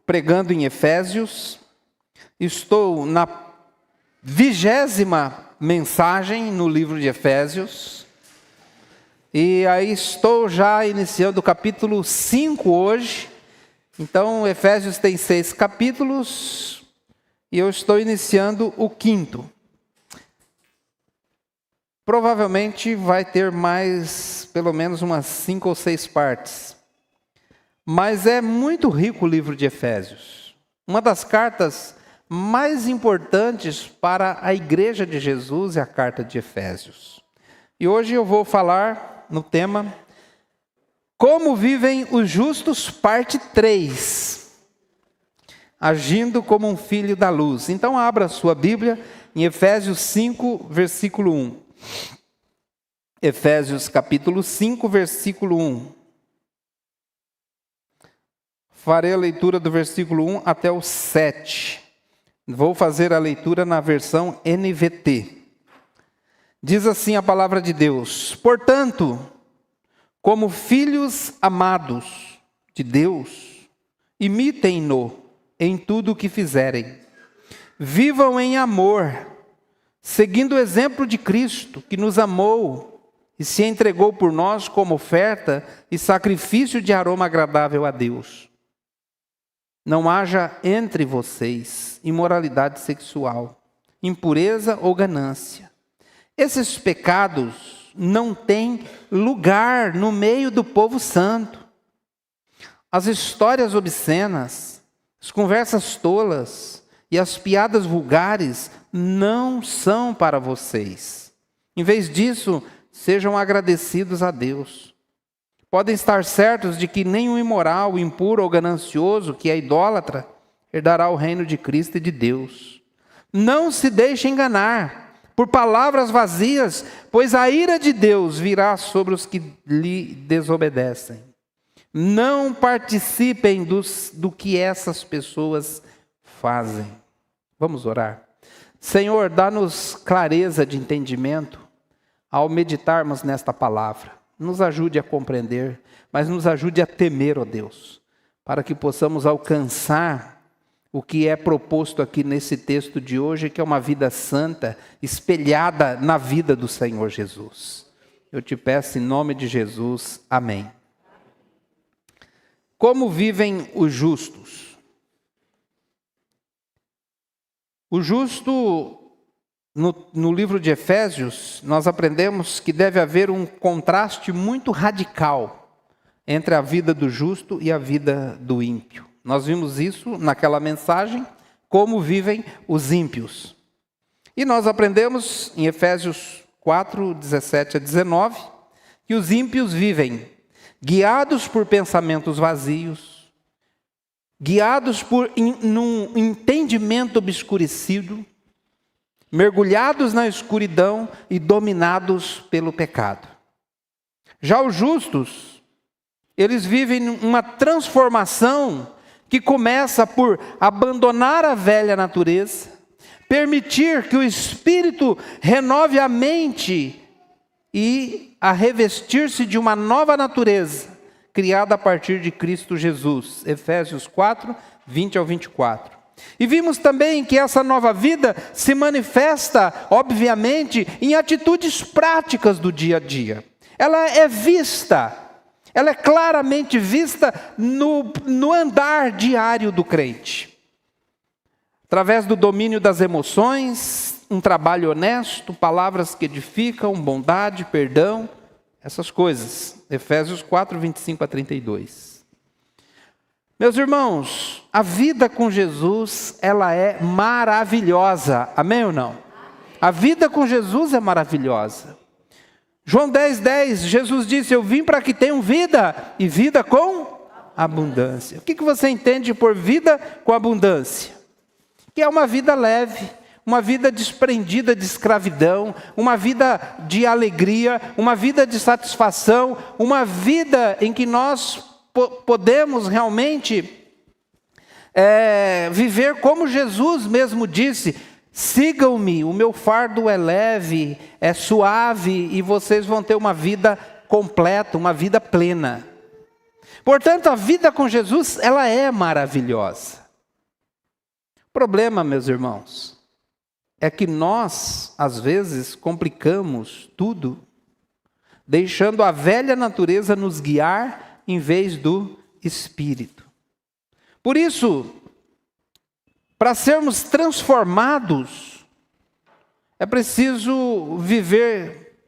pregando em Efésios. Estou na 20ª mensagem no livro de Efésios. E aí estou já iniciando o capítulo 5 hoje. Então, Efésios tem 6 capítulos e eu estou iniciando o 5º. Provavelmente vai ter mais, pelo menos umas 5 ou 6 partes. Mas é muito rico o livro de Efésios. Uma das cartas mais importantes para a igreja de Jesus é a carta de Efésios. E hoje eu vou falar no tema Como vivem os justos, parte 3. Agindo como um filho da luz. Então abra sua Bíblia em Efésios 5, versículo 1. Efésios capítulo 5, versículo 1. Farei a leitura do versículo 1 até o 7. Vou fazer a leitura na versão NVT. Diz assim a palavra de Deus: Portanto, como filhos amados de Deus, imitem-no em tudo o que fizerem. Vivam em amor, seguindo o exemplo de Cristo, que nos amou e se entregou por nós como oferta e sacrifício de aroma agradável a Deus. Não haja entre vocês imoralidade sexual, impureza ou ganância. Esses pecados não têm lugar no meio do povo santo. As histórias obscenas, as conversas tolas e as piadas vulgares não são para vocês. Em vez disso, sejam agradecidos a Deus. Podem estar certos de que nenhum imoral, impuro ou ganancioso, que é idólatra, herdará o reino de Cristo e de Deus. Não se deixe enganar por palavras vazias, pois a ira de Deus virá sobre os que lhe desobedecem. Não participem do que essas pessoas fazem. Vamos orar. Senhor, dá-nos clareza de entendimento ao meditarmos nesta palavra. Nos ajude a compreender, mas nos ajude a temer, ó Deus, para que possamos alcançar o que é proposto aqui nesse texto de hoje, que é uma vida santa, espelhada na vida do Senhor Jesus. Eu te peço em nome de Jesus, amém. Como vivem os justos? O justo, no livro de Efésios, nós aprendemos que deve haver um contraste muito radical entre a vida do justo e a vida do ímpio. Nós vimos isso naquela mensagem, como vivem os ímpios. E nós aprendemos em Efésios 4, 17 a 19, que os ímpios vivem guiados por pensamentos vazios, guiados por num entendimento obscurecido, mergulhados na escuridão e dominados pelo pecado. Já os justos, eles vivem uma transformação que começa por abandonar a velha natureza, permitir que o Espírito renove a mente e a revestir-se de uma nova natureza, criada a partir de Cristo Jesus. Efésios 4, 20 ao 24. E vimos também que essa nova vida se manifesta, obviamente, em atitudes práticas do dia a dia. Ela é vista, ela é claramente vista no andar diário do crente. Através do domínio das emoções, um trabalho honesto, palavras que edificam, bondade, perdão, essas coisas. Efésios 4, 25 a 32. Meus irmãos, a vida com Jesus, ela é maravilhosa. Amém ou não? A vida com Jesus é maravilhosa. João 10, 10, Jesus disse: eu vim para que tenham vida, e vida com abundância. O que você entende por vida com abundância? Que é uma vida leve, uma vida desprendida de escravidão, uma vida de alegria, uma vida de satisfação, uma vida em que nós podemos realmente viver como Jesus mesmo disse: sigam-me, o meu fardo é leve, é suave, e vocês vão ter uma vida completa, uma vida plena. Portanto, a vida com Jesus, ela é maravilhosa. O problema, meus irmãos, é que nós, às vezes, complicamos tudo, deixando a velha natureza nos guiar em vez do Espírito. Por isso, para sermos transformados, é preciso viver,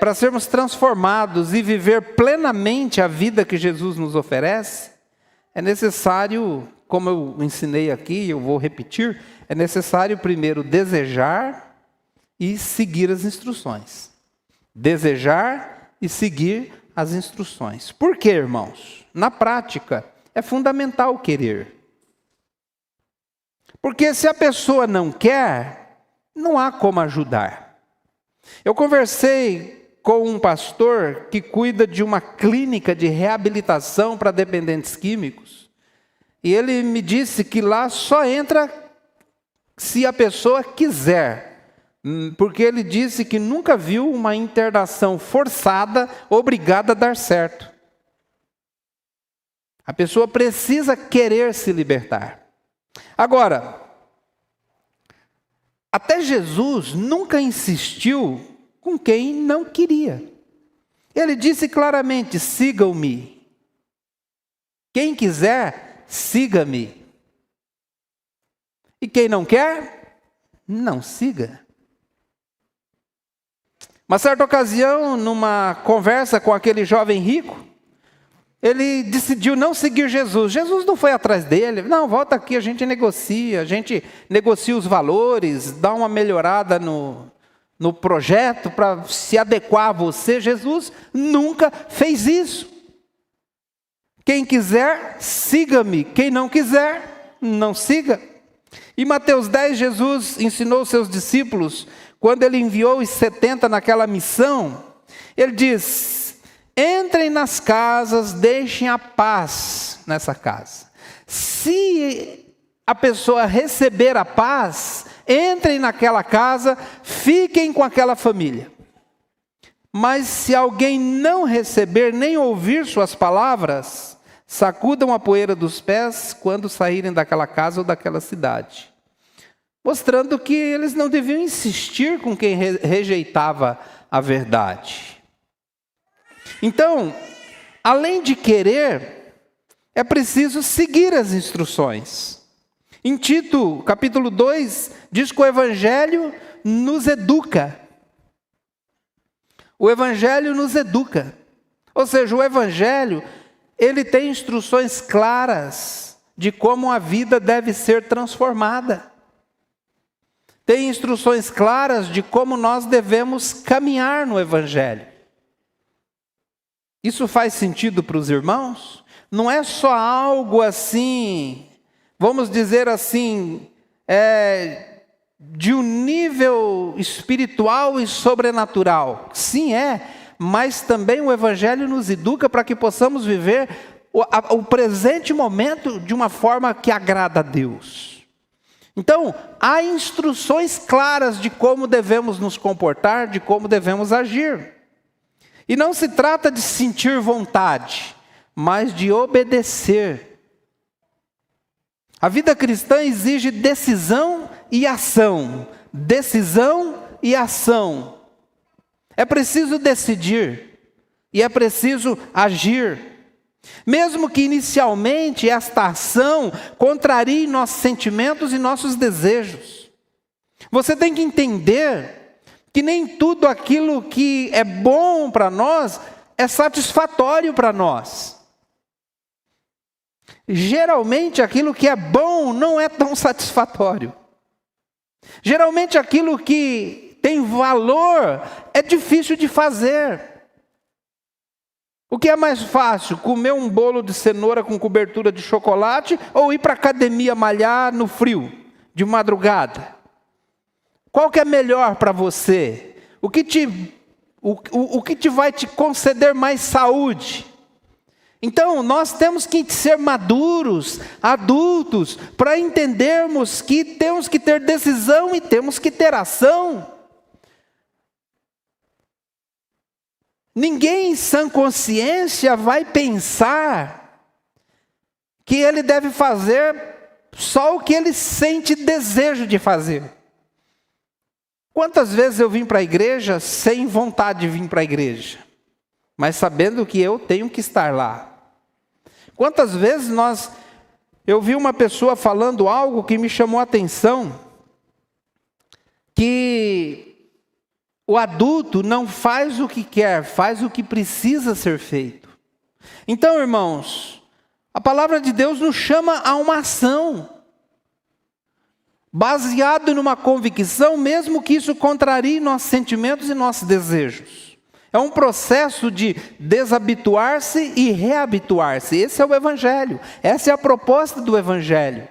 para sermos transformados e viver plenamente a vida que Jesus nos oferece, é necessário, como eu ensinei aqui, eu vou repetir, é necessário primeiro desejar e seguir as instruções. Desejar e seguir as instruções. Por quê, irmãos? Na prática, é fundamental querer. Porque se a pessoa não quer, não há como ajudar. Eu conversei com um pastor que cuida de uma clínica de reabilitação para dependentes químicos. E ele me disse que lá só entra se a pessoa quiser. Porque ele disse que nunca viu uma internação forçada, obrigada a dar certo. A pessoa precisa querer se libertar. Agora, até Jesus nunca insistiu com quem não queria. Ele disse claramente: sigam-me. Quem quiser, siga-me. E quem não quer, não siga. Uma certa ocasião, numa conversa com aquele jovem rico, ele decidiu não seguir Jesus. Jesus não foi atrás dele. Não, volta aqui, a gente negocia os valores, dá uma melhorada no projeto para se adequar a você. Jesus nunca fez isso. Quem quiser, siga-me. Quem não quiser, não siga. Em Mateus 10, Jesus ensinou os seus discípulos, quando ele enviou os 70 naquela missão, ele diz: entrem nas casas, deixem a paz nessa casa. Se a pessoa receber a paz, entrem naquela casa, fiquem com aquela família. Mas se alguém não receber nem ouvir suas palavras, sacudam a poeira dos pés quando saírem daquela casa ou daquela cidade. Mostrando que eles não deviam insistir com quem rejeitava a verdade. Então, além de querer, é preciso seguir as instruções. Em Tito, capítulo 2, diz que o Evangelho nos educa. O Evangelho nos educa. Ou seja, o Evangelho, ele tem instruções claras de como a vida deve ser transformada. Tem instruções claras de como nós devemos caminhar no Evangelho. Isso faz sentido para os irmãos? Não é só algo assim, vamos dizer assim, de um nível espiritual e sobrenatural. Sim, mas também o Evangelho nos educa para que possamos viver o presente momento de uma forma que agrada a Deus. Então, há instruções claras de como devemos nos comportar, de como devemos agir. E não se trata de sentir vontade, mas de obedecer. A vida cristã exige decisão e ação. Decisão e ação. É preciso decidir e é preciso agir. Mesmo que inicialmente esta ação contrarie nossos sentimentos e nossos desejos. Você tem que entender que nem tudo aquilo que é bom para nós é satisfatório para nós. Geralmente aquilo que é bom não é tão satisfatório. Geralmente aquilo que tem valor é difícil de fazer. O que é mais fácil, comer um bolo de cenoura com cobertura de chocolate ou ir para a academia malhar no frio, de madrugada? Qual que é melhor para você? O que vai te conceder mais saúde? Então, nós temos que ser maduros, adultos, para entendermos que temos que ter decisão e temos que ter ação. Ninguém em sã consciência vai pensar que ele deve fazer só o que ele sente desejo de fazer. Quantas vezes eu vim para a igreja sem vontade de vir para a igreja, mas sabendo que eu tenho que estar lá? Quantas vezes eu vi uma pessoa falando algo que me chamou a atenção, que o adulto não faz o que quer, faz o que precisa ser feito. Então, irmãos, a palavra de Deus nos chama a uma ação, baseado numa convicção, mesmo que isso contrarie nossos sentimentos e nossos desejos. É um processo de desabituar-se e reabituar-se. Esse é o Evangelho. Essa é a proposta do Evangelho.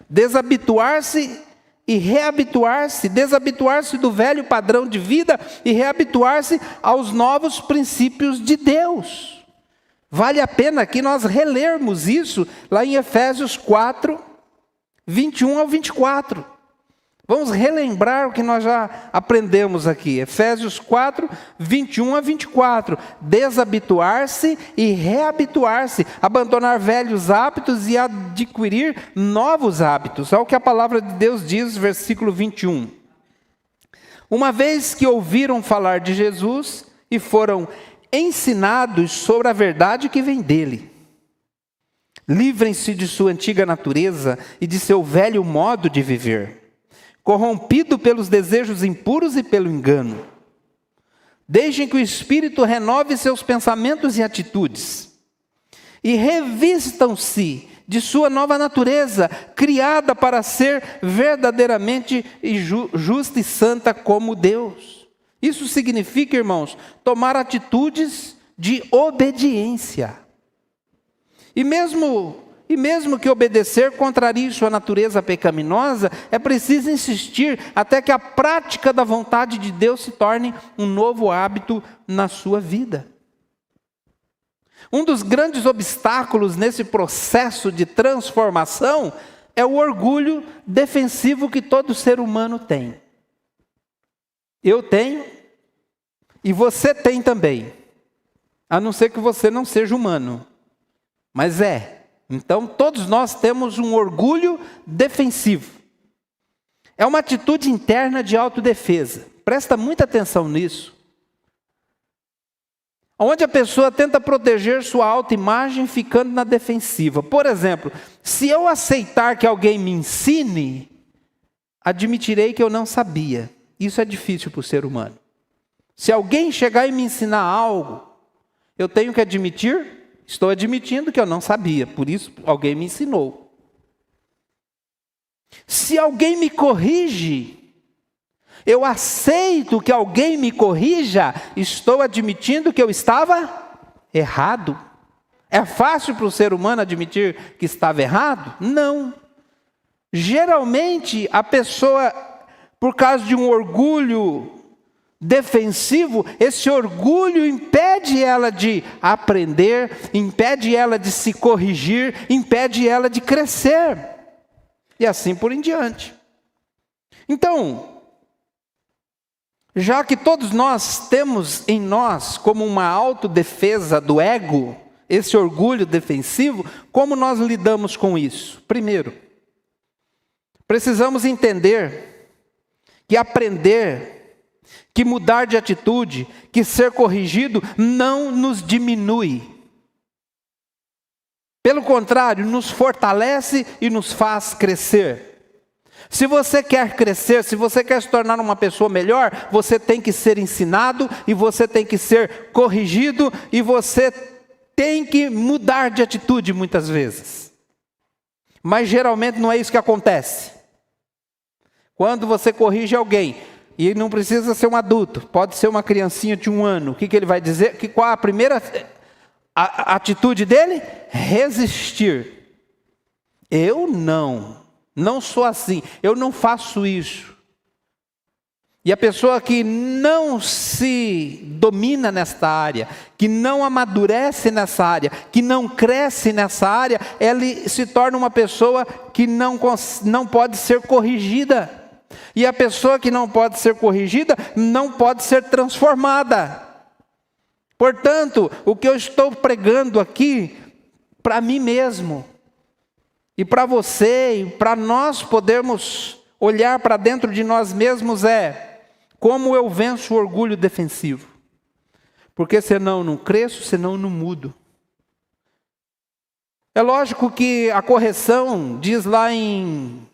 Desabituar-se e reabituar-se. Desabituar-se do velho padrão de vida e reabituar-se aos novos princípios de Deus. Vale a pena que nós relermos isso lá em Efésios 4, 21 ao 24. Vamos relembrar o que nós já aprendemos aqui. Efésios 4, 21 a 24. Desabituar-se e reabituar-se. Abandonar velhos hábitos e adquirir novos hábitos. Olha o que a palavra de Deus diz, versículo 21. Uma vez que ouviram falar de Jesus e foram ensinados sobre a verdade que vem dele. Livrem-se de sua antiga natureza e de seu velho modo de viver, corrompido pelos desejos impuros e pelo engano. Deixem que o Espírito renove seus pensamentos e atitudes. E revistam-se de sua nova natureza, criada para ser verdadeiramente justa e santa como Deus. Isso significa, irmãos, tomar atitudes de obediência. E mesmo que obedecer contrarie sua natureza pecaminosa, é preciso insistir até que a prática da vontade de Deus se torne um novo hábito na sua vida. Um dos grandes obstáculos nesse processo de transformação é o orgulho defensivo que todo ser humano tem. Eu tenho e você tem também, a não ser que você não seja humano, mas é. Então, todos nós temos um orgulho defensivo. É uma atitude interna de autodefesa. Presta muita atenção nisso. Onde a pessoa tenta proteger sua autoimagem ficando na defensiva. Por exemplo, se eu aceitar que alguém me ensine, admitirei que eu não sabia. Isso é difícil para o ser humano. Se alguém chegar e me ensinar algo, eu tenho que admitir, estou admitindo que eu não sabia, por isso alguém me ensinou. Se alguém me corrige, eu aceito que alguém me corrija, estou admitindo que eu estava errado. É fácil para o ser humano admitir que estava errado? Não. Geralmente a pessoa, por causa de um orgulho defensivo, esse orgulho impede ela de aprender, impede ela de se corrigir, impede ela de crescer. E assim por em diante. Então, já que todos nós temos em nós como uma autodefesa do ego, esse orgulho defensivo, como nós lidamos com isso? Primeiro, precisamos entender que aprender, que mudar de atitude, que ser corrigido, não nos diminui. Pelo contrário, nos fortalece e nos faz crescer. Se você quer crescer, se você quer se tornar uma pessoa melhor, você tem que ser ensinado, e você tem que ser corrigido, e você tem que mudar de atitude muitas vezes. Mas geralmente não é isso que acontece. Quando você corrige alguém, e não precisa ser um adulto, pode ser uma criancinha de 1 ano. O que ele vai dizer? Qual a primeira atitude dele? Resistir. Eu não sou assim, eu não faço isso. E a pessoa que não se domina nesta área, que não amadurece nessa área, que não cresce nessa área, ela se torna uma pessoa que não pode ser corrigida. E a pessoa que não pode ser corrigida, não pode ser transformada. Portanto, o que eu estou pregando aqui, para mim mesmo, e para você, e para nós podermos olhar para dentro de nós mesmos é: como eu venço o orgulho defensivo? Porque senão não cresço, senão não mudo. É lógico que a correção, diz lá em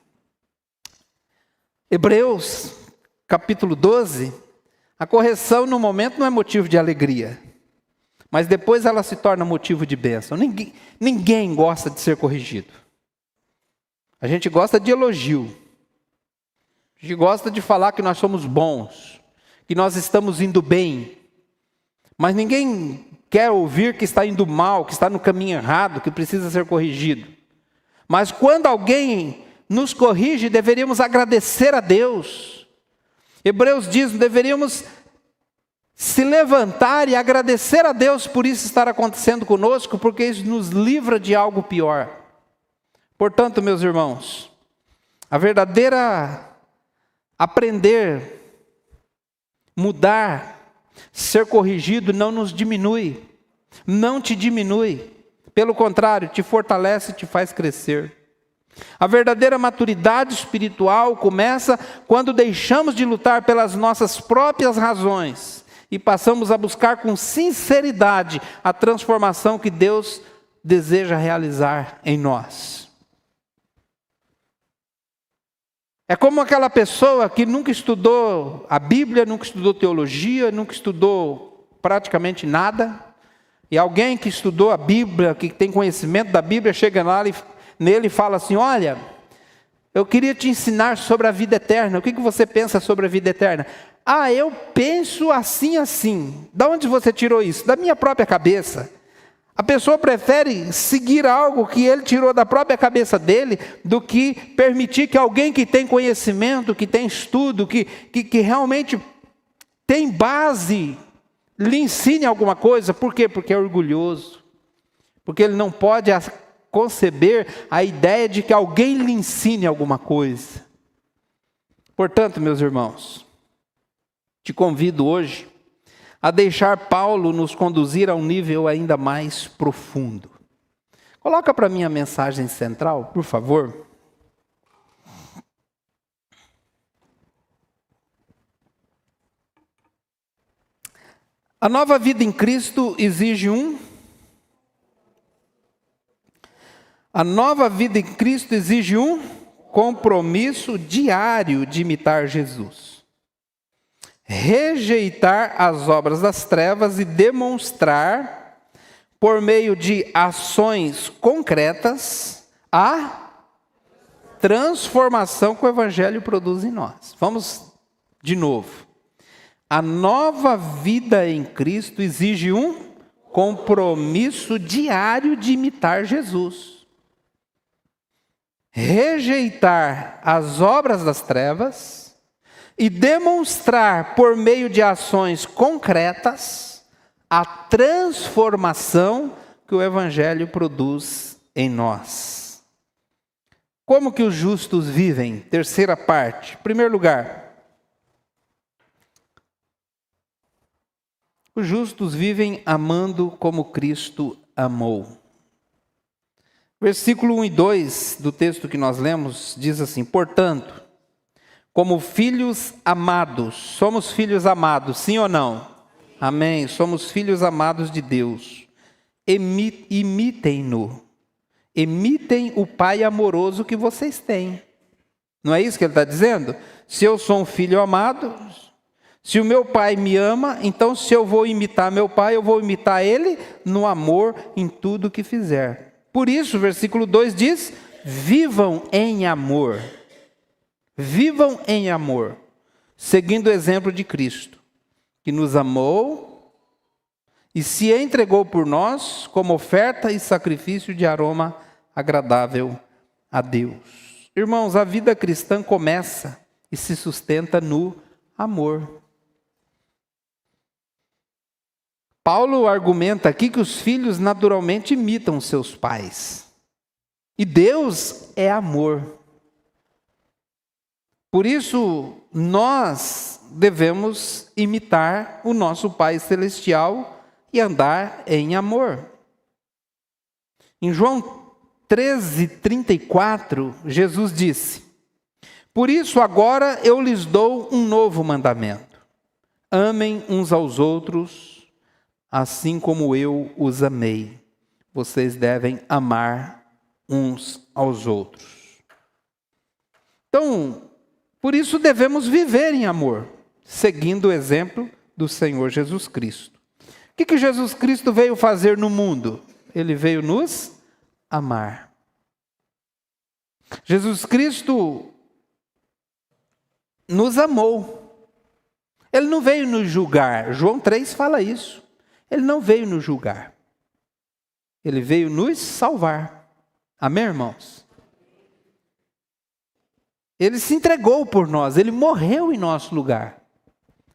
Hebreus, capítulo 12, a correção no momento não é motivo de alegria, mas depois ela se torna motivo de bênção. Ninguém gosta de ser corrigido. A gente gosta de elogio. A gente gosta de falar que nós somos bons, que nós estamos indo bem. Mas ninguém quer ouvir que está indo mal, que está no caminho errado, que precisa ser corrigido. Mas quando alguém nos corrige, deveríamos agradecer a Deus. Hebreus diz, deveríamos se levantar e agradecer a Deus por isso estar acontecendo conosco, porque isso nos livra de algo pior. Portanto, meus irmãos, a verdadeira aprender, mudar, ser corrigido não nos diminui, não te diminui, pelo contrário, te fortalece e te faz crescer. A verdadeira maturidade espiritual começa quando deixamos de lutar pelas nossas próprias razões e passamos a buscar com sinceridade a transformação que Deus deseja realizar em nós. É como aquela pessoa que nunca estudou a Bíblia, nunca estudou teologia, nunca estudou praticamente nada, e alguém que estudou a Bíblia, que tem conhecimento da Bíblia, chega lá nele e fala assim: olha, eu queria te ensinar sobre a vida eterna. O que você pensa sobre a vida eterna? Ah, eu penso assim, assim. Da onde você tirou isso? Da minha própria cabeça. A pessoa prefere seguir algo que ele tirou da própria cabeça dele, do que permitir que alguém que tem conhecimento, que tem estudo, que realmente tem base, lhe ensine alguma coisa. Por quê? Porque é orgulhoso. Porque ele não pode conceber a ideia de que alguém lhe ensine alguma coisa. Portanto, meus irmãos, te convido hoje a deixar Paulo nos conduzir a um nível ainda mais profundo. Coloca para mim a mensagem central, por favor. A nova vida em Cristo exige A nova vida em Cristo exige um compromisso diário de imitar Jesus. Rejeitar as obras das trevas e demonstrar, por meio de ações concretas, a transformação que o Evangelho produz em nós. Vamos de novo. A nova vida em Cristo exige um compromisso diário de imitar Jesus. Rejeitar as obras das trevas e demonstrar, por meio de ações concretas, a transformação que o Evangelho produz em nós. Como que os justos vivem? Terceira parte. Em primeiro lugar, os justos vivem amando como Cristo amou. Versículo 1 e 2 do texto que nós lemos diz assim: portanto, como filhos amados, somos filhos amados, sim ou não? Amém, somos filhos amados de Deus. Imitem-no, imitem o Pai amoroso que vocês têm. Não é isso que ele está dizendo? Se eu sou um filho amado, se o meu Pai me ama, então se eu vou imitar meu Pai, eu vou imitar Ele no amor em tudo que fizer. Por isso, o versículo 2 diz: vivam em amor. Vivam em amor, seguindo o exemplo de Cristo, que nos amou e se entregou por nós como oferta e sacrifício de aroma agradável a Deus. Irmãos, a vida cristã começa e se sustenta no amor. Paulo argumenta aqui que os filhos naturalmente imitam seus pais. E Deus é amor. Por isso, nós devemos imitar o nosso Pai Celestial e andar em amor. Em João 13:34, Jesus disse: por isso agora eu lhes dou um novo mandamento. Amem uns aos outros, assim como eu os amei. Vocês devem amar uns aos outros. Então, por isso devemos viver em amor, seguindo o exemplo do Senhor Jesus Cristo. O que Jesus Cristo veio fazer no mundo? Ele veio nos amar. Jesus Cristo nos amou. Ele não veio nos julgar. João 3 fala isso. Ele não veio nos julgar. Ele veio nos salvar. Amém, irmãos? Ele se entregou por nós. Ele morreu em nosso lugar.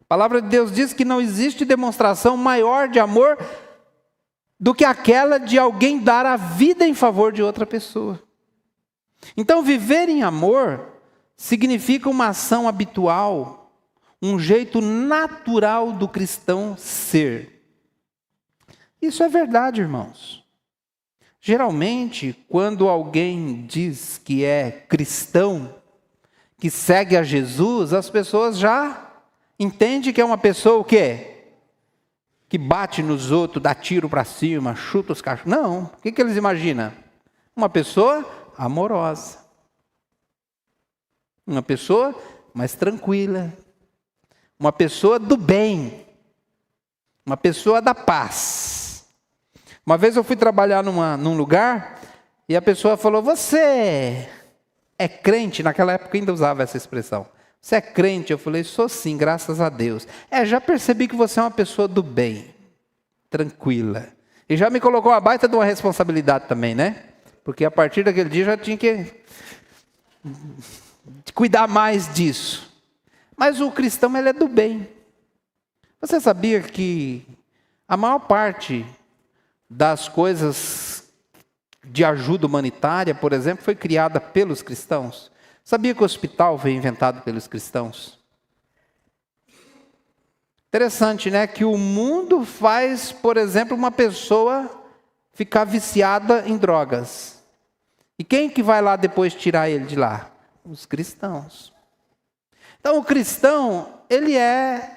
A palavra de Deus diz que não existe demonstração maior de amor do que aquela de alguém dar a vida em favor de outra pessoa. Então, viver em amor significa uma ação habitual, um jeito natural do cristão ser. Isso é verdade, irmãos. Geralmente, quando alguém diz que é cristão, que segue a Jesus, as pessoas já entendem que é uma pessoa o quê? Que bate nos outros, dá tiro para cima, chuta os cachorros. Não, o que eles imaginam? Uma pessoa amorosa. Uma pessoa mais tranquila. Uma pessoa do bem. Uma pessoa da paz. Uma vez eu fui trabalhar num lugar e a pessoa falou: você é crente? Naquela época ainda usava essa expressão. Você é crente? Eu falei: sou sim, graças a Deus. Já percebi que você é uma pessoa do bem, tranquila. E já me colocou a baita de uma responsabilidade também, né? Porque a partir daquele dia já tinha que cuidar mais disso. Mas o cristão, ele é do bem. Você sabia que a maior parte das coisas de ajuda humanitária, por exemplo, foi criada pelos cristãos? Sabia que o hospital foi inventado pelos cristãos? Interessante, né? Que o mundo faz, por exemplo, uma pessoa ficar viciada em drogas. E quem que vai lá depois tirar ele de lá? Os cristãos. Então o cristão, ele é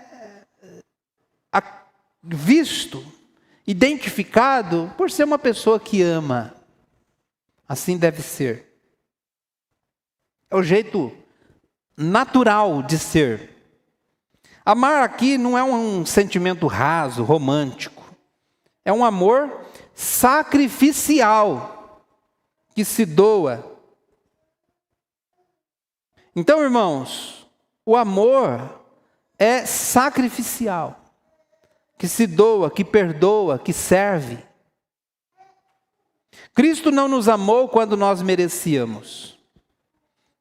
visto, identificado por ser uma pessoa que ama. Assim deve ser. É o jeito natural de ser. Amar aqui não é um sentimento raso, romântico. É um amor sacrificial, que se doa. Então, irmãos, o amor é sacrificial, que se doa, que perdoa, que serve. Cristo não nos amou quando nós merecíamos.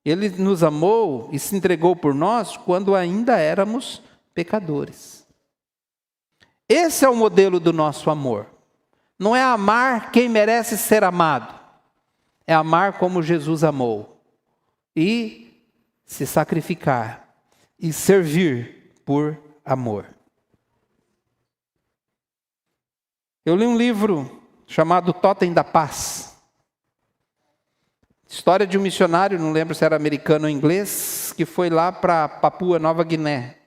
Ele nos amou e se entregou por nós quando ainda éramos pecadores. Esse é o modelo do nosso amor. Não é amar quem merece ser amado. É amar como Jesus amou. E se sacrificar. E servir por amor. Eu li um livro chamado Totem da Paz. História de um missionário, não lembro se era americano ou inglês, que foi lá para Papua Nova Guiné,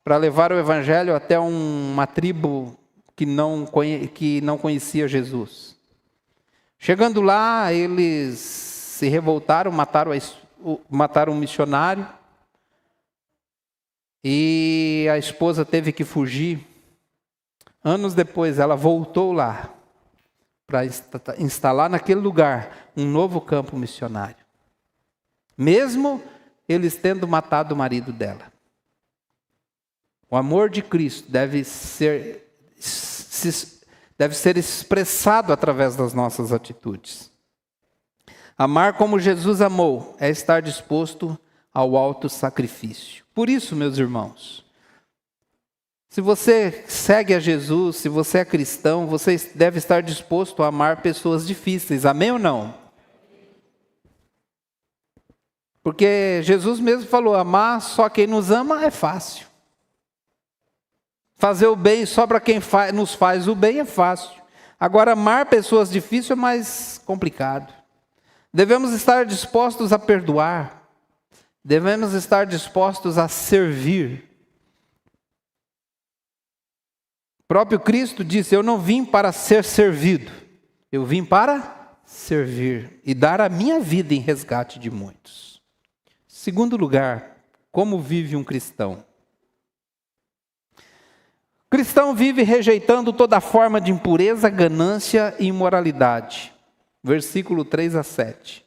para levar o evangelho até uma tribo que não conhecia Jesus. Chegando lá, eles se revoltaram, mataram um missionário, e a esposa teve que fugir. Anos depois, ela voltou lá, para instalar naquele lugar um novo campo missionário. Mesmo eles tendo matado o marido dela. O amor de Cristo deve ser expressado através das nossas atitudes. Amar como Jesus amou é estar disposto ao alto sacrifício. Por isso, meus irmãos, se você segue a Jesus, se você é cristão, você deve estar disposto a amar pessoas difíceis. Amém ou não? Porque Jesus mesmo falou: amar só quem nos ama é fácil. Fazer o bem só para quem nos faz o bem é fácil. Agora, amar pessoas difíceis é mais complicado. Devemos estar dispostos a perdoar. Devemos estar dispostos a servir. O próprio Cristo disse: eu não vim para ser servido, eu vim para servir e dar a minha vida em resgate de muitos. Segundo lugar, como vive um cristão? O cristão vive rejeitando toda forma de impureza, ganância e imoralidade. Versículo 3 a 7.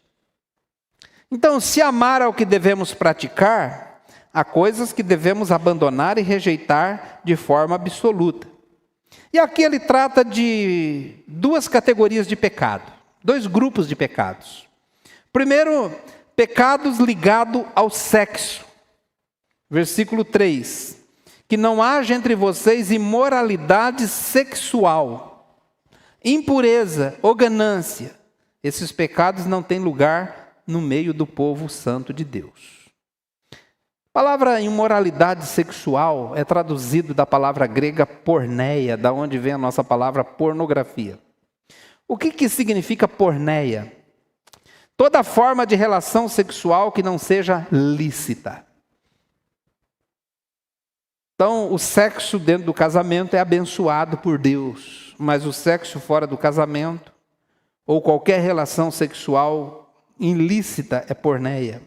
Então, se amar ao que devemos praticar, há coisas que devemos abandonar e rejeitar de forma absoluta. E aqui ele trata de duas categorias de pecado, dois grupos de pecados. Primeiro, pecados ligados ao sexo. Versículo 3. Que não haja entre vocês imoralidade sexual, impureza ou ganância. Esses pecados não têm lugar no meio do povo santo de Deus. A palavra imoralidade sexual é traduzido da palavra grega porneia, da onde vem a nossa palavra pornografia. O que significa porneia? Toda forma de relação sexual que não seja lícita. Então, o sexo dentro do casamento é abençoado por Deus, mas o sexo fora do casamento, ou qualquer relação sexual ilícita, é porneia.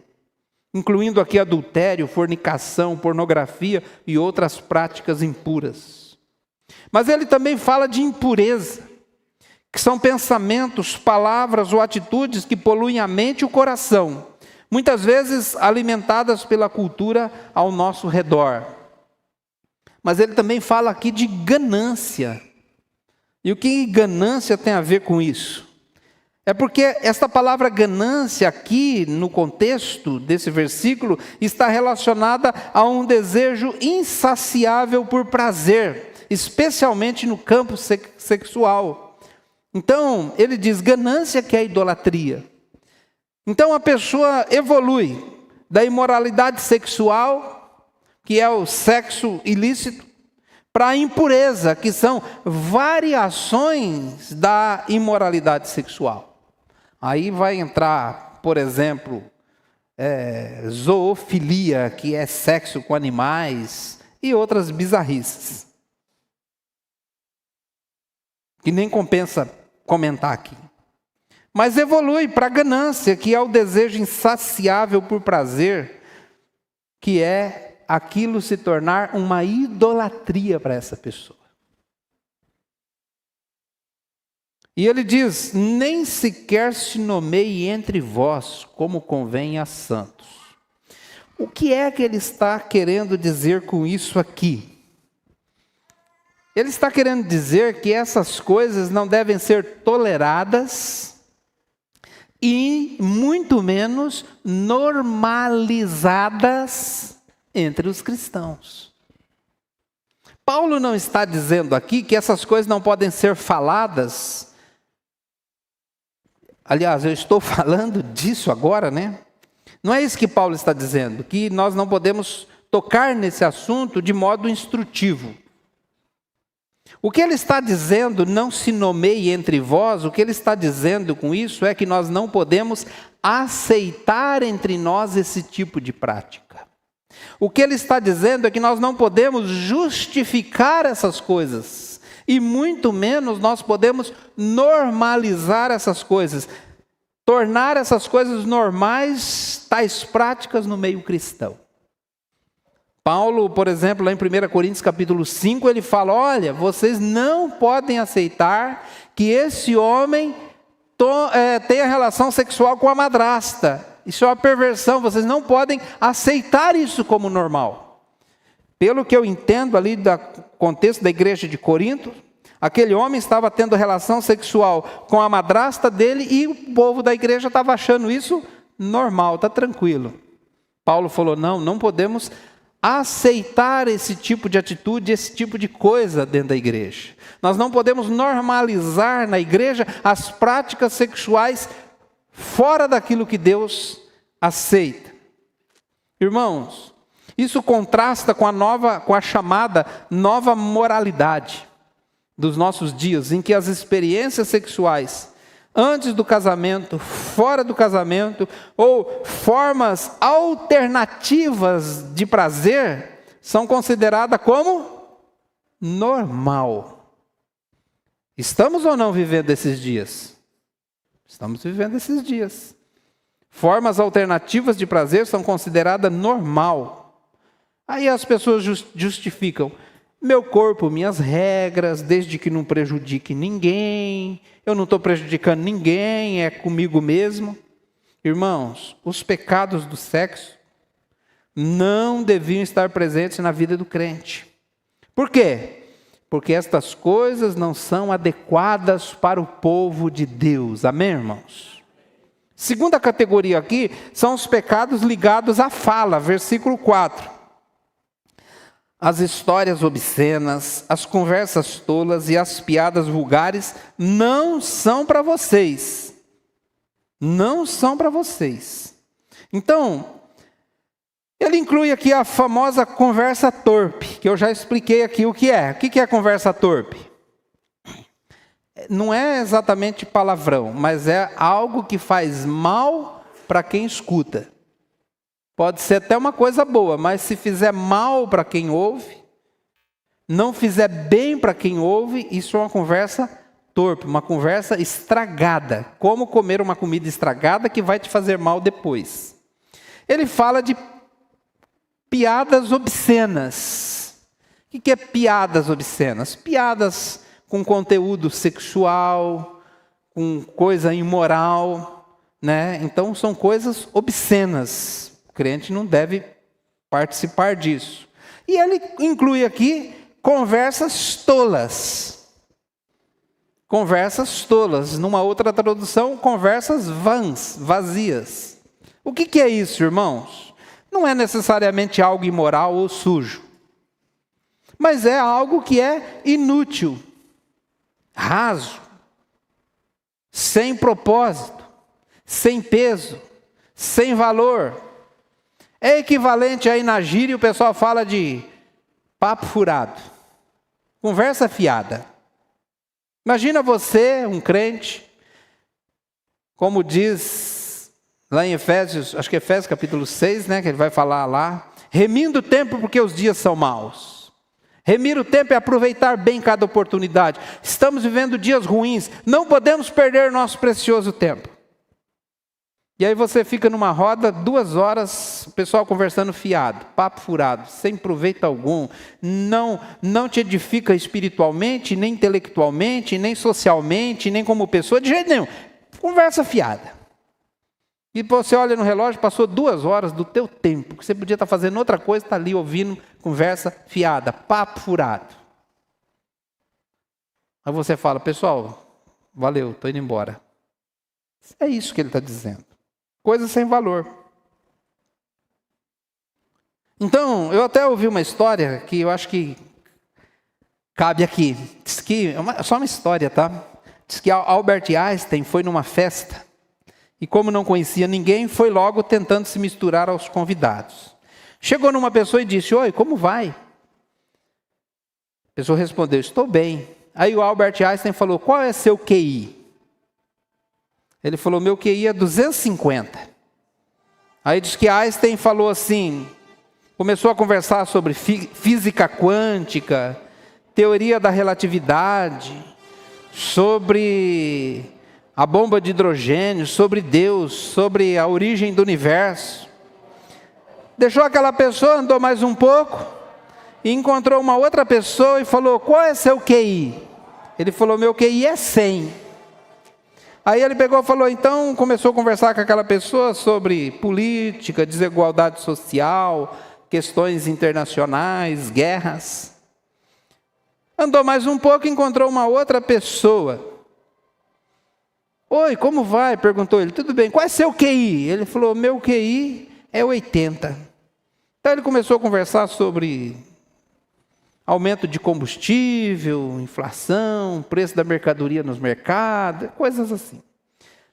Incluindo aqui adultério, fornicação, pornografia e outras práticas impuras. Mas ele também fala de impureza, que são pensamentos, palavras ou atitudes que poluem a mente e o coração, muitas vezes alimentadas pela cultura ao nosso redor. Mas ele também fala aqui de ganância. E o que ganância tem a ver com isso? É porque esta palavra ganância aqui, no contexto desse versículo, está relacionada a um desejo insaciável por prazer, especialmente no campo sexual. Então, ele diz ganância, que é idolatria. Então a pessoa evolui da imoralidade sexual, que é o sexo ilícito, para a impureza, que são variações da imoralidade sexual. Aí vai entrar, por exemplo, zoofilia, que é sexo com animais, e outras bizarrices, que nem compensa comentar aqui. Mas evolui para a ganância, que é o desejo insaciável por prazer, que é aquilo se tornar uma idolatria para essa pessoa. E ele diz: nem sequer se nomeie entre vós como convém a santos. O que é que ele está querendo dizer com isso aqui? Ele está querendo dizer que essas coisas não devem ser toleradas e muito menos normalizadas entre os cristãos. Paulo não está dizendo aqui que essas coisas não podem ser faladas. Aliás, eu estou falando disso agora, né? Não é isso que Paulo está dizendo, que nós não podemos tocar nesse assunto de modo instrutivo. O que ele está dizendo, não se nomeie entre vós, o que ele está dizendo com isso é que nós não podemos aceitar entre nós esse tipo de prática. O que ele está dizendo é que nós não podemos justificar essas coisas, e muito menos nós podemos normalizar essas coisas, tornar essas coisas normais, tais práticas no meio cristão. Paulo, por exemplo, lá em 1 Coríntios capítulo 5, ele fala: olha, vocês não podem aceitar que esse homem tenha relação sexual com a madrasta. Isso é uma perversão, vocês não podem aceitar isso como normal. Pelo que eu entendo ali do contexto da igreja de Corinto, aquele homem estava tendo relação sexual com a madrasta dele e o povo da igreja estava achando isso normal, está tranquilo. Paulo falou: não podemos aceitar esse tipo de atitude, esse tipo de coisa dentro da igreja. Nós não podemos normalizar na igreja as práticas sexuais fora daquilo que Deus aceita. Irmãos, Isso contrasta com a chamada nova moralidade dos nossos dias, em que as experiências sexuais antes do casamento, fora do casamento, ou formas alternativas de prazer, são consideradas como normal. Estamos ou não vivendo esses dias? Estamos vivendo esses dias. Formas alternativas de prazer são consideradas normal. Aí as pessoas justificam: meu corpo, minhas regras, desde que não prejudique ninguém, eu não estou prejudicando ninguém, é comigo mesmo. Irmãos, os pecados do sexo não deviam estar presentes na vida do crente. Por quê? Porque estas coisas não são adequadas para o povo de Deus. Amém, irmãos? Segunda categoria aqui são os pecados ligados à fala, versículo 4. As histórias obscenas, as conversas tolas e as piadas vulgares não são para vocês. Não são para vocês. Então, ele inclui aqui a famosa conversa torpe, que eu já expliquei aqui o que é. O que é conversa torpe? Não é exatamente palavrão, mas é algo que faz mal para quem escuta. Pode ser até uma coisa boa, mas se fizer mal para quem ouve, não fizer bem para quem ouve, isso é uma conversa torpe, uma conversa estragada. Como comer uma comida estragada que vai te fazer mal depois. Ele fala de piadas obscenas. O que é piadas obscenas? Piadas com conteúdo sexual, com coisa imoral, né? Então são coisas obscenas. O crente não deve participar disso. E ele inclui aqui conversas tolas. Conversas tolas. Numa outra tradução, conversas vãs, vazias. O que é isso, irmãos? Não é necessariamente algo imoral ou sujo. Mas é algo que é inútil, raso, sem propósito, sem peso, sem valor. É equivalente aí na gíria, o pessoal fala de papo furado, conversa fiada. Imagina você, um crente, como diz lá em Efésios, acho que é Efésios capítulo 6, né, que ele vai falar lá, remindo o tempo porque os dias são maus. Remir o tempo é aproveitar bem cada oportunidade. Estamos vivendo dias ruins, não podemos perder nosso precioso tempo. E aí você fica numa roda, 2 horas, o pessoal conversando fiado, papo furado, sem proveito algum, não te edifica espiritualmente, nem intelectualmente, nem socialmente, nem como pessoa, de jeito nenhum. Conversa fiada. E você olha no relógio, passou 2 horas do teu tempo, que você podia estar fazendo outra coisa, está ali ouvindo conversa fiada, papo furado. Aí você fala: pessoal, valeu, estou indo embora. É isso que ele está dizendo. Coisa sem valor. Então, eu até ouvi uma história que eu acho que cabe aqui. Diz que, só uma história, tá? Diz que Albert Einstein foi numa festa e, como não conhecia ninguém, foi logo tentando se misturar aos convidados. Chegou numa pessoa e disse: oi, como vai? A pessoa respondeu: estou bem. Aí o Albert Einstein falou: qual é seu QI? Ele falou: meu QI é 250. Aí diz que Einstein falou assim, começou a conversar sobre física quântica, teoria da relatividade, sobre a bomba de hidrogênio, sobre Deus, sobre a origem do universo. Deixou aquela pessoa, andou mais um pouco, e encontrou uma outra pessoa e falou: qual é seu QI? Ele falou: meu QI é 100. Aí ele pegou e falou, então começou a conversar com aquela pessoa sobre política, desigualdade social, questões internacionais, guerras. Andou mais um pouco e encontrou uma outra pessoa. Oi, como vai? Perguntou ele. Tudo bem, qual é seu QI? Ele falou: meu QI é 80. Então ele começou a conversar sobre aumento de combustível, inflação, preço da mercadoria nos mercados, coisas assim.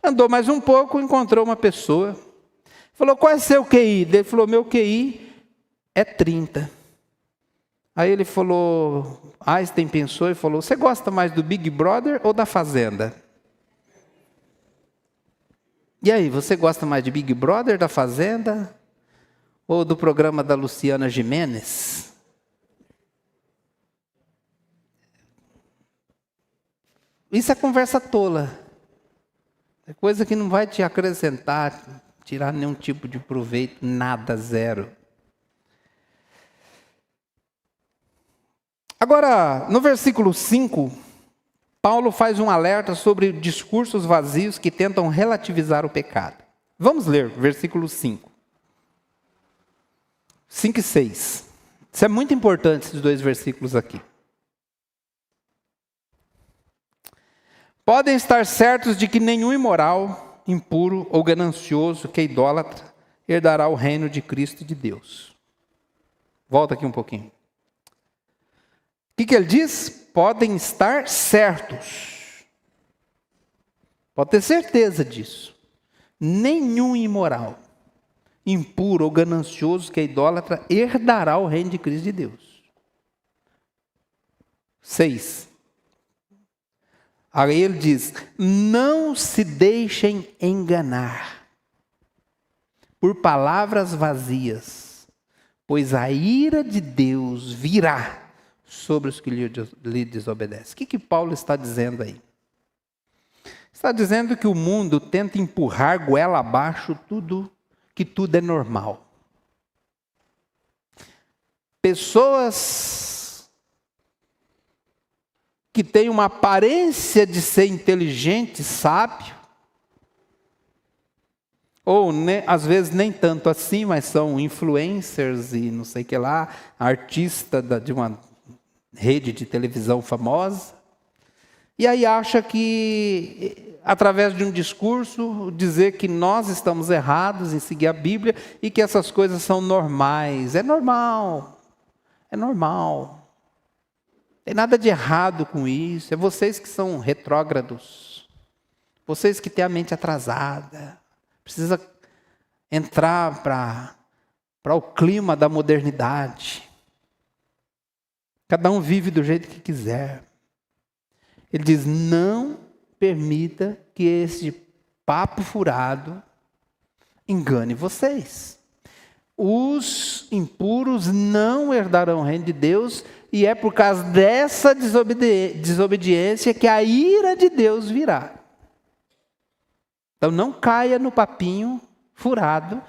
Andou mais um pouco, encontrou uma pessoa. Falou: qual é seu QI? Ele falou: meu QI é 30. Aí ele falou, Einstein pensou e falou, você gosta mais do Big Brother ou da Fazenda? E aí, você gosta mais de Big Brother, da Fazenda? Ou do programa da Luciana Gimenez? Isso é conversa tola. É coisa que não vai te acrescentar, tirar nenhum tipo de proveito, nada, zero. Agora, no versículo 5, Paulo faz um alerta sobre discursos vazios que tentam relativizar o pecado. Vamos ler, versículo 5. 5 e 6. Isso é muito importante, esses dois versículos aqui. Podem estar certos de que nenhum imoral, impuro ou ganancioso que é idólatra herdará o reino de Cristo e de Deus. Volta aqui um pouquinho. O que ele diz? Podem estar certos. Pode ter certeza disso. Nenhum imoral, impuro ou ganancioso que é idólatra herdará o reino de Cristo e de Deus. 6. Aí ele diz, não se deixem enganar por palavras vazias, pois a ira de Deus virá sobre os que lhe desobedecem. O que Paulo está dizendo aí? Está dizendo que o mundo tenta empurrar goela abaixo que tudo é normal. Pessoas que têm uma aparência de ser inteligente, sábio, ou às vezes nem tanto assim, mas são influencers e não sei o que lá, artista de uma rede de televisão famosa, e aí acha que, através de um discurso, dizer que nós estamos errados em seguir a Bíblia e que essas coisas são normais. É normal, é normal. Não tem nada de errado com isso. É vocês que são retrógrados, vocês que têm a mente atrasada. Precisa entrar para o clima da modernidade. Cada um vive do jeito que quiser. Ele diz, não permita que esse papo furado engane vocês. Os impuros não herdarão o reino de Deus, e é por causa dessa desobediência que a ira de Deus virá. Então não caia no papinho furado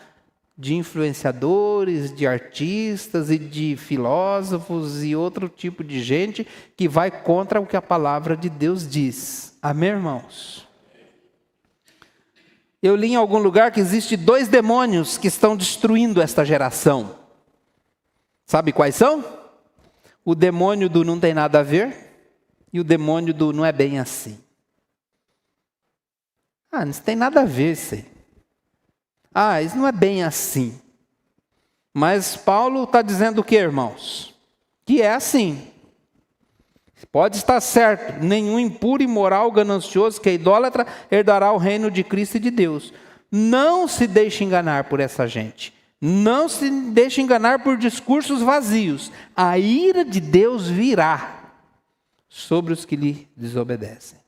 de influenciadores, de artistas e de filósofos e outro tipo de gente que vai contra o que a palavra de Deus diz. Amém, irmãos? Eu li em algum lugar que existe 2 demônios que estão destruindo esta geração. Sabe quais são? O demônio do não tem nada a ver e o demônio do não é bem assim. Isso tem nada a ver, isso. Isso não é bem assim. Mas Paulo está dizendo o que, irmãos? Que é assim. Pode estar certo, nenhum impuro, imoral, ganancioso, que é idólatra, herdará o reino de Cristo e de Deus. Não se deixe enganar por essa gente. Não se deixe enganar por discursos vazios. A ira de Deus virá sobre os que lhe desobedecem.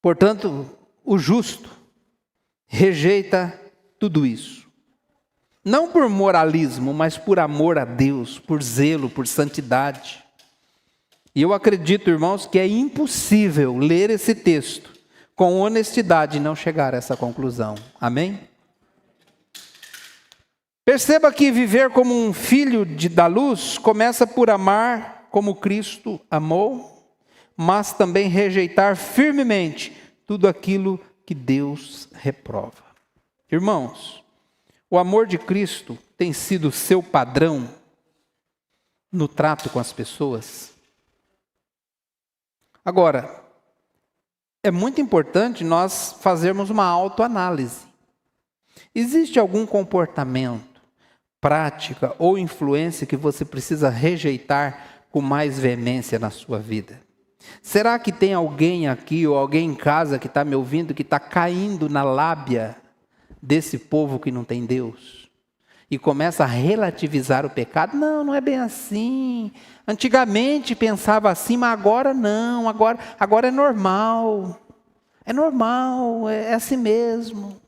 Portanto, o justo rejeita tudo isso. Não por moralismo, mas por amor a Deus, por zelo, por santidade. E eu acredito, irmãos, que é impossível ler esse texto com honestidade e não chegar a essa conclusão. Amém? Perceba que viver como um filho da luz começa por amar como Cristo amou, mas também rejeitar firmemente tudo aquilo que Deus reprova. Irmãos, o amor de Cristo tem sido seu padrão no trato com as pessoas? Agora, é muito importante nós fazermos uma autoanálise. Existe algum comportamento, prática ou influência que você precisa rejeitar com mais veemência na sua vida? Será que tem alguém aqui ou alguém em casa que está me ouvindo que está caindo na lábia desse povo que não tem Deus e começa a relativizar o pecado. Não, não é bem assim. Antigamente pensava assim, mas agora não, agora é normal. É normal, é assim mesmo.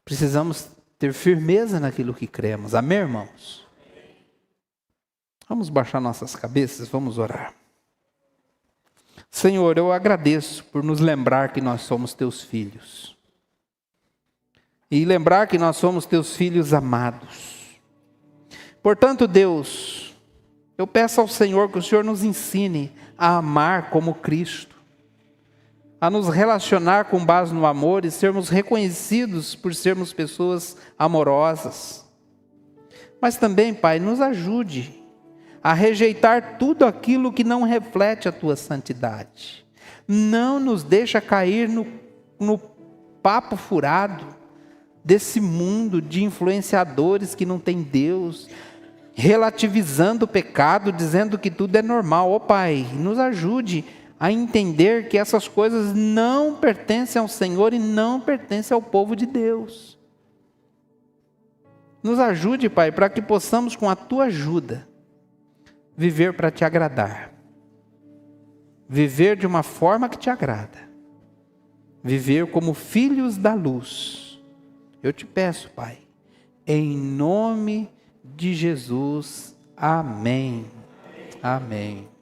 Precisamos ter firmeza naquilo que cremos. Amém, irmãos? Vamos baixar nossas cabeças, vamos orar. Senhor, eu agradeço por nos lembrar que nós somos teus filhos. E lembrar que nós somos teus filhos amados. Portanto, Deus, eu peço ao Senhor que o Senhor nos ensine a amar como Cristo, a nos relacionar com base no amor e sermos reconhecidos por sermos pessoas amorosas. Mas também, Pai, nos ajude a rejeitar tudo aquilo que não reflete a tua santidade. Não nos deixa cair no papo furado desse mundo de influenciadores que não tem Deus, relativizando o pecado, dizendo que tudo é normal. Ó Pai, nos ajude a entender que essas coisas não pertencem ao Senhor e não pertencem ao povo de Deus. Nos ajude, Pai, para que possamos, com a tua ajuda, viver para te agradar. Viver de uma forma que te agrada. Viver como filhos da luz. Eu te peço, Pai, em nome de Jesus. Amém. Amém.